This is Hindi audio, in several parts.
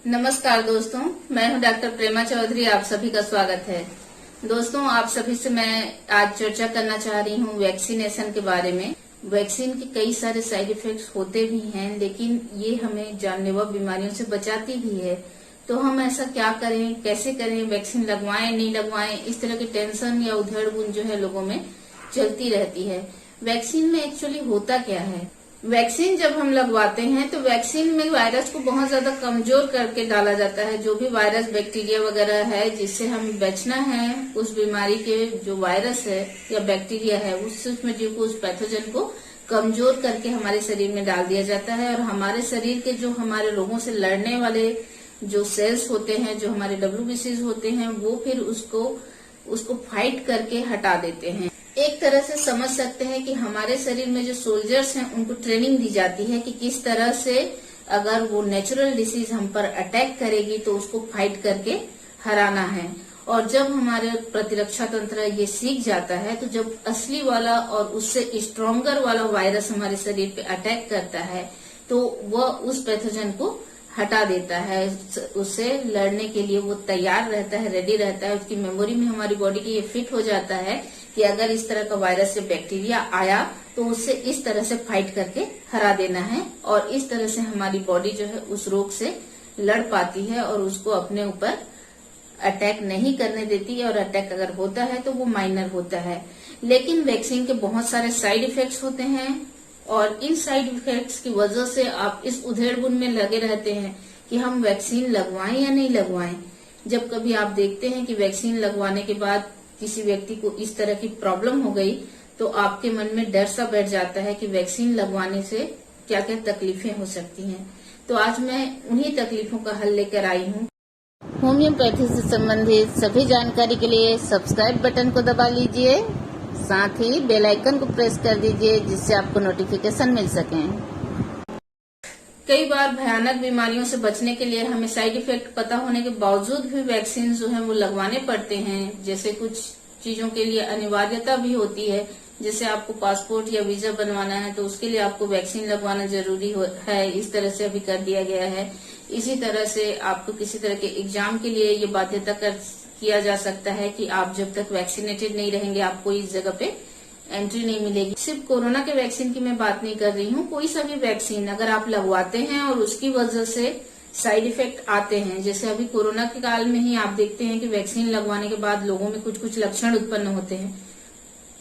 नमस्कार दोस्तों, मैं हूं डॉक्टर प्रेमा चौधरी। आप सभी का स्वागत है। दोस्तों, आप सभी से मैं आज चर्चा करना चाह रही हूं वैक्सीनेशन के बारे में। वैक्सीन के कई सारे साइड इफेक्ट्स होते भी हैं, लेकिन ये हमें जानलेवा बीमारियों से बचाती भी है। तो हम ऐसा क्या करें, कैसे करें, वैक्सीन लगवाएं नहीं लगवाएं, इस तरह की टेंशन या उधेड़-बुन जो है लोगों में चलती रहती है। वैक्सीन में एक्चुअली होता क्या है? वैक्सीन जब हम लगवाते हैं तो वैक्सीन में वायरस को बहुत ज्यादा कमजोर करके डाला जाता है। जो भी वायरस, बैक्टीरिया वगैरह है जिससे हमें बचना है, उस बीमारी के जो वायरस है या बैक्टीरिया है, उस सूक्ष्म जीव को, उस पैथोजन को कमजोर करके हमारे शरीर में डाल दिया जाता है। और हमारे शरीर के जो हमारे रोगों से लड़ने वाले जो सेल्स होते हैं, जो हमारे WBCs होते हैं, वो फिर उसको फाइट करके हटा देते हैं। एक तरह से समझ सकते हैं कि हमारे शरीर में जो सोल्जर्स हैं उनको ट्रेनिंग दी जाती है कि किस तरह से अगर वो नेचुरल डिसीज हम पर अटैक करेगी तो उसको फाइट करके हराना है। और जब हमारे प्रतिरक्षा तंत्र ये सीख जाता है तो जब असली वाला और उससे स्ट्रॉन्गर वाला वायरस हमारे शरीर पे अटैक करता है तो वह उस पैथोजन को हटा देता है। उससे लड़ने के लिए वो तैयार रहता है, रेडी रहता है। उसकी मेमोरी में हमारी बॉडी की ये फिट हो जाता है कि अगर इस तरह का वायरस या बैक्टीरिया आया तो उससे इस तरह से फाइट करके हरा देना है। और इस तरह से हमारी बॉडी जो है उस रोग से लड़ पाती है और उसको अपने ऊपर अटैक नहीं करने देती है। और अटैक अगर होता है तो वो माइनर होता है। लेकिन वैक्सीन के बहुत सारे साइड इफेक्ट्स होते हैं और इन साइड इफेक्ट्स की वजह से आप इस उधेड़-बुन में लगे रहते हैं कि हम वैक्सीन लगवाएं या नहीं लगवाएं। जब कभी आप देखते हैं कि वैक्सीन लगवाने के बाद किसी व्यक्ति को इस तरह की प्रॉब्लम हो गई तो आपके मन में डर सा बैठ जाता है कि वैक्सीन लगवाने से क्या क्या तकलीफें हो सकती हैं। तो आज मैं उन्हीं तकलीफों का हल लेकर आई हूँ। होम्योपैथी से संबंधित सभी जानकारी के लिए सब्सक्राइब बटन को दबा लीजिए, साथ ही बेल आइकन को प्रेस कर दीजिए जिससे आपको नोटिफिकेशन मिल सके। कई बार भयानक बीमारियों से बचने के लिए हमें साइड इफेक्ट पता होने के बावजूद भी वैक्सीन जो है वो लगवाने पड़ते हैं। जैसे कुछ चीजों के लिए अनिवार्यता भी होती है, जैसे आपको पासपोर्ट या वीजा बनवाना है तो उसके लिए आपको वैक्सीन लगवाना जरूरी है। इस तरह से अभी कर दिया गया है। इसी तरह से आपको किसी तरह के एग्जाम के लिए ये बाध्यता किया जा सकता है कि आप जब तक वैक्सीनेटेड नहीं रहेंगे आपको इस जगह पे एंट्री नहीं मिलेगी। सिर्फ कोरोना के वैक्सीन की मैं बात नहीं कर रही हूँ, कोई सा भी वैक्सीन अगर आप लगवाते हैं और उसकी वजह से साइड इफेक्ट आते हैं, जैसे अभी कोरोना के काल में ही आप देखते हैं कि वैक्सीन लगवाने के बाद लोगों में कुछ कुछ लक्षण उत्पन्न होते हैं।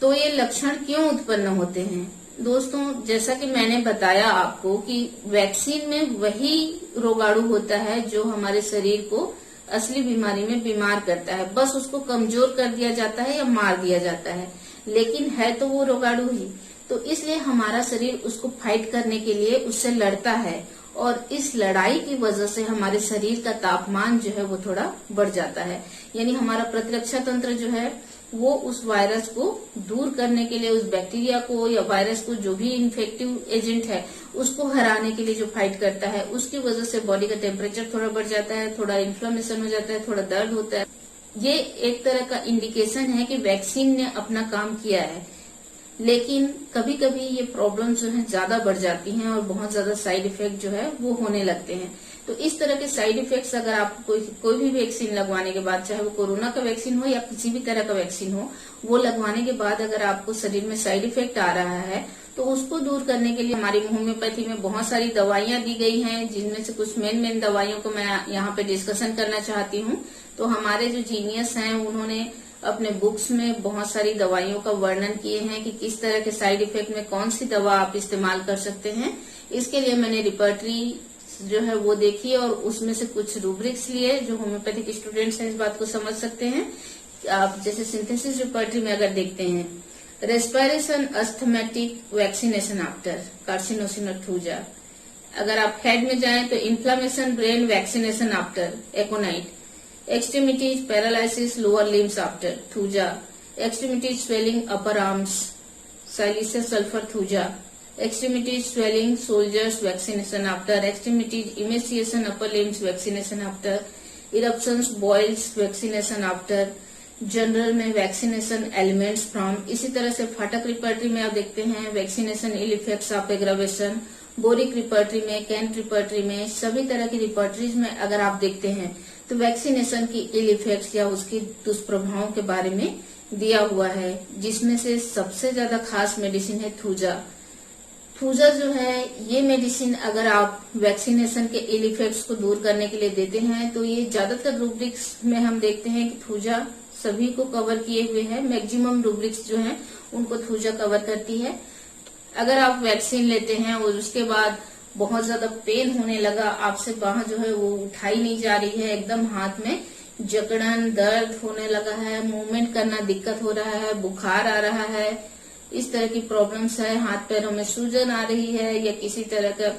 तो ये लक्षण क्यों उत्पन्न होते हैं? दोस्तों, जैसा कि मैंने बताया आपको कि वैक्सीन में वही रोगाणु होता है जो हमारे शरीर को असली बीमारी में बीमार करता है। बस उसको कमजोर कर दिया जाता है या मार दिया जाता है, लेकिन है तो वो रोगाणु ही। तो इसलिए हमारा शरीर उसको फाइट करने के लिए उससे लड़ता है और इस लड़ाई की वजह से हमारे शरीर का तापमान जो है वो थोड़ा बढ़ जाता है। यानी हमारा प्रतिरक्षा तंत्र जो है वो उस वायरस को दूर करने के लिए, उस बैक्टीरिया को या वायरस को, जो भी इन्फेक्टिव एजेंट है, उसको हराने के लिए जो फाइट करता है, उसकी वजह से बॉडी का टेम्परेचर थोड़ा बढ़ जाता है, थोड़ा इन्फ्लेमेशन हो जाता है, थोड़ा दर्द होता है। ये एक तरह का इंडिकेशन है कि वैक्सीन ने अपना काम किया है। लेकिन कभी कभी ये प्रॉब्लम जो है ज्यादा बढ़ जाती हैं और बहुत ज्यादा साइड इफेक्ट जो है वो होने लगते हैं। तो इस तरह के साइड इफेक्ट्स अगर आपको कोई भी वैक्सीन लगवाने के बाद, चाहे वो कोरोना का वैक्सीन हो या किसी भी तरह का वैक्सीन हो, वो लगवाने के बाद अगर आपको शरीर में साइड इफेक्ट आ रहा है तो उसको दूर करने के लिए हमारी होम्योपैथी में बहुत सारी दवाइयां दी गई हैं, जिनमें से कुछ मेन दवाइयों को मैं यहाँ पे डिस्कशन करना चाहती हूँ। तो हमारे जो जीनियस हैं उन्होंने अपने बुक्स में बहुत सारी दवाइयों का वर्णन किए हैं कि किस तरह के साइड इफेक्ट में कौन सी दवा आप इस्तेमाल कर सकते हैं। इसके लिए मैंने रिपर्टरी जो है वो देखी और उसमें से कुछ रूब्रिक्स लिए जो होम्योपैथिक स्टूडेंट्स हैं इस बात को समझ सकते हैं। आप जैसे सिंथेसिस रिपर्टरी में अगर देखते हैं, respiration asthmatic vaccination after carcinosin thuja. अगर आप हेड में जाएं तो inflammation brain vaccination after aconite. Extremities paralysis lower limbs after thuja. Extremities swelling upper arms siliceous sulfur thuja. Extremities swelling soldiers vaccination after. Extremities emaciation upper limbs vaccination after. Eruptions boils vaccination after. General में वैक्सीनेशन एलिमेंट्स फ्रॉम। इसी तरह से फाटक रिपर्टरी में आप देखते हैं vaccination ill effects of aggravation, Boericke repertory में, कैंट रिपर्टरी में, सभी तरह की रिपर्टरीज में अगर आप देखते हैं तो वैक्सीनेशन की इल इफेक्ट्स या उसके दुष्प्रभावों के बारे में दिया हुआ है, जिसमें से सबसे ज्यादा खास मेडिसिन है थूजा। थूजा जो है ये मेडिसिन अगर आप वैक्सीनेशन के इल इफेक्ट्स को दूर करने के लिए देते हैं तो ये ज्यादातर रूब्रिक्स में हम देखते हैं कि थूजा सभी को कवर किए हुए है। मैक्सिमम रूब्रिक्स जो है उनको थूजा कवर करती है। अगर आप वैक्सीन लेते हैं और उसके बाद बहुत ज्यादा पेन होने लगा, आपसे बाह जो है वो उठाई नहीं जा रही है, एकदम हाथ में जकड़न दर्द होने लगा है, मूवमेंट करना दिक्कत हो रहा है, बुखार आ रहा है, इस तरह की प्रॉब्लम्स है, हाथ पैरों में सूजन आ रही है या किसी तरह का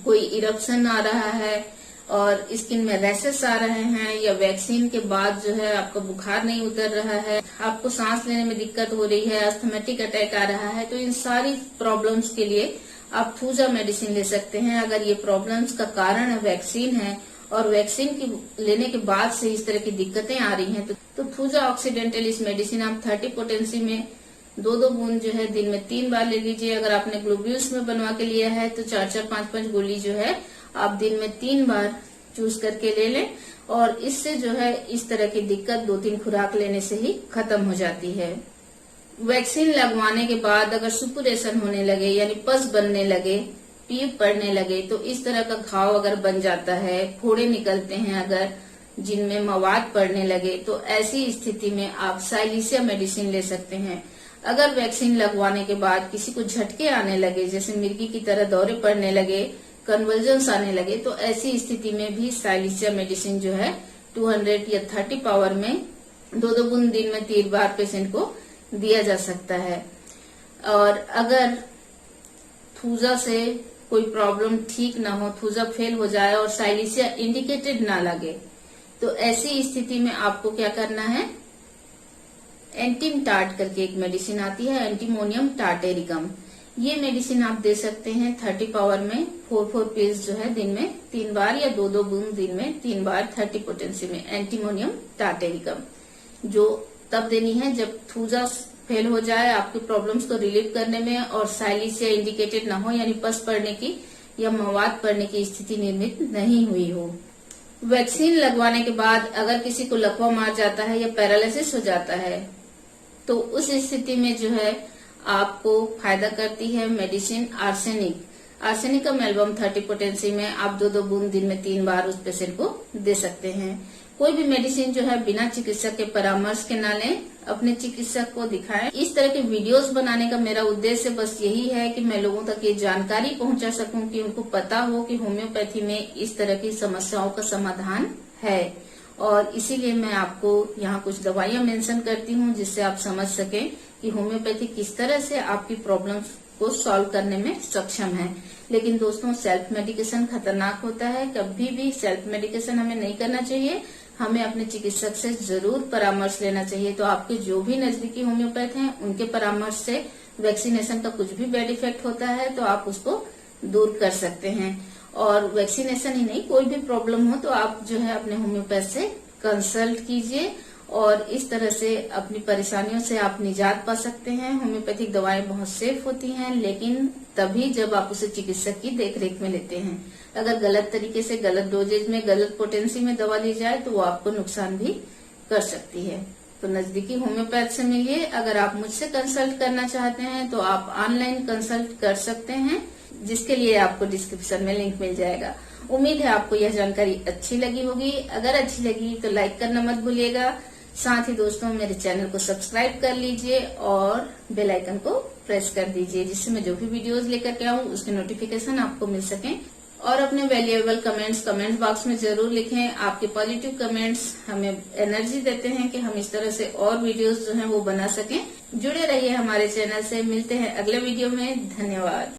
कोई इरप्शन आ रहा है और स्किन में रैशेस आ रहे हैं, या वैक्सीन के बाद जो है आपका बुखार नहीं उतर रहा है, आपको सांस लेने में दिक्कत हो रही है, अस्थमेटिक अटैक आ रहा है, तो इन सारी प्रॉब्लम्स के लिए आप थूजा मेडिसिन ले सकते हैं। अगर ये प्रॉब्लम्स का कारण वैक्सीन है और वैक्सीन की लेने के बाद से इस तरह की दिक्कतें आ रही हैं तो थूजा ऑक्सीडेंटलिस मेडिसिन आप 30 पोटेंसी में 2-2 बूंद जो है दिन में 3 बार ले लीजिए। अगर आपने ग्लोब्यूल्स में बनवा के लिया है तो 4-4, 5-5 गोली जो है आप दिन में 3 बार चूज करके ले लें और इससे जो है इस तरह की दिक्कत 2-3 खुराक लेने से ही खत्म हो जाती है। वैक्सीन लगवाने के बाद अगर सुपुरेशन होने लगे यानी पस बनने लगे, पीप पड़ने लगे, तो इस तरह का घाव अगर बन जाता है, फोड़े निकलते हैं अगर जिनमें मवाद पड़ने लगे, तो ऐसी स्थिति में आप साइलिसिया मेडिसिन ले सकते हैं। अगर वैक्सीन लगवाने के बाद किसी को झटके आने लगे, जैसे मिर्गी की तरह दौरे पड़ने लगे, कन्वर्जन्स आने लगे, तो ऐसी स्थिति में भी साइलिसिया मेडिसिन जो है 200 या 30 पावर में 2-2 बूंद दिन में 3 बार पेशेंट को दिया जा सकता है। और अगर थूजा से कोई प्रॉब्लम ठीक ना हो, थूजा फेल हो जाए और साइलिसिया इंडिकेटेड ना लगे, तो ऐसी स्थिति में आपको क्या करना है, एंटीम टार्ट करके एक मेडिसिन आती है, एंटीमोनियम टार्टेरिकम। ये मेडिसिन आप दे सकते हैं 30 पावर में 4-4 पीस जो है दिन में 3 बार या 2-2 बूंद दिन में 3 बार 30 पोटेंसी में एंटीमोनियम टार्टेरिकम, जो तब देनी है जब थूजा फेल हो जाए, आपकी प्रॉब्लम्स को रिलीव करने में और साइलिसिया इंडिकेटेड ना हो, यानी पस पड़ने की या मवाद पड़ने की स्थिति निर्मित नहीं हुई हो। वैक्सीन लगवाने के बाद अगर किसी को लकवा मार जाता है या पैरालिसिस हो जाता है तो उस स्थिति में जो है आपको फायदा करती है medicine arsenic. Arsenicum album 30 potency में आप 2-2 बूंद दिन में 3 बार उस पेशेंट को दे सकते हैं। कोई भी मेडिसिन जो है बिना चिकित्सक के परामर्श के ना लें, अपने चिकित्सक को दिखाएं। इस तरह के वीडियोस बनाने का मेरा उद्देश्य बस यही है कि मैं लोगों तक ये जानकारी पहुंचा सकूं कि उनको पता हो कि होम्योपैथी में इस तरह की समस्याओं का समाधान है, और इसीलिए मैं आपको यहाँ कुछ दवाइयां मेंशन करती हूँ जिससे आप समझ सकें कि होम्योपैथी किस तरह से आपकी प्रॉब्लम्स को सॉल्व करने में सक्षम है। लेकिन दोस्तों, सेल्फ मेडिकेशन खतरनाक होता है, कभी भी सेल्फ मेडिकेशन हमें नहीं करना चाहिए, हमें अपने चिकित्सक से जरूर परामर्श लेना चाहिए। तो आपके जो भी नजदीकी होम्योपैथ हैं उनके परामर्श से वैक्सीनेशन का कुछ भी बैड इफेक्ट होता है तो आप उसको दूर कर सकते हैं। और वैक्सीनेशन ही नहीं, कोई भी प्रॉब्लम हो तो आप जो है अपने होम्योपैथ से कंसल्ट कीजिए और इस तरह से अपनी परेशानियों से आप निजात पा सकते हैं। होम्योपैथिक दवाएं बहुत सेफ होती हैं, लेकिन तभी जब आप उसे चिकित्सक की देखरेख में लेते हैं। अगर गलत तरीके से, गलत डोजेज में, गलत पोटेंसी में दवा ली जाए तो वो आपको नुकसान भी कर सकती है। तो नजदीकी होम्योपैथ से मिलिए। अगर आप मुझसे कंसल्ट करना चाहते हैं तो आप ऑनलाइन कंसल्ट कर सकते हैं, जिसके लिए आपको डिस्क्रिप्शन में लिंक मिल जाएगा। उम्मीद है आपको यह जानकारी अच्छी लगी होगी। अगर अच्छी लगी तो लाइक करना मत भूलिएगा। साथ ही दोस्तों, मेरे चैनल को सब्सक्राइब कर लीजिए और बेल आइकन को प्रेस कर दीजिए, जिससे मैं जो भी वीडियोस लेकर के आऊँ उसके नोटिफिकेशन आपको मिल सके। और अपने वैल्यूएबल कमेंट्स कमेंट बॉक्स में जरूर लिखें। आपके पॉजिटिव कमेंट्स हमें एनर्जी देते हैं कि हम इस तरह से और वीडियोस जो हैं वो बना सकें। जुड़े रहिए हमारे चैनल से। मिलते हैं अगले वीडियो में। धन्यवाद।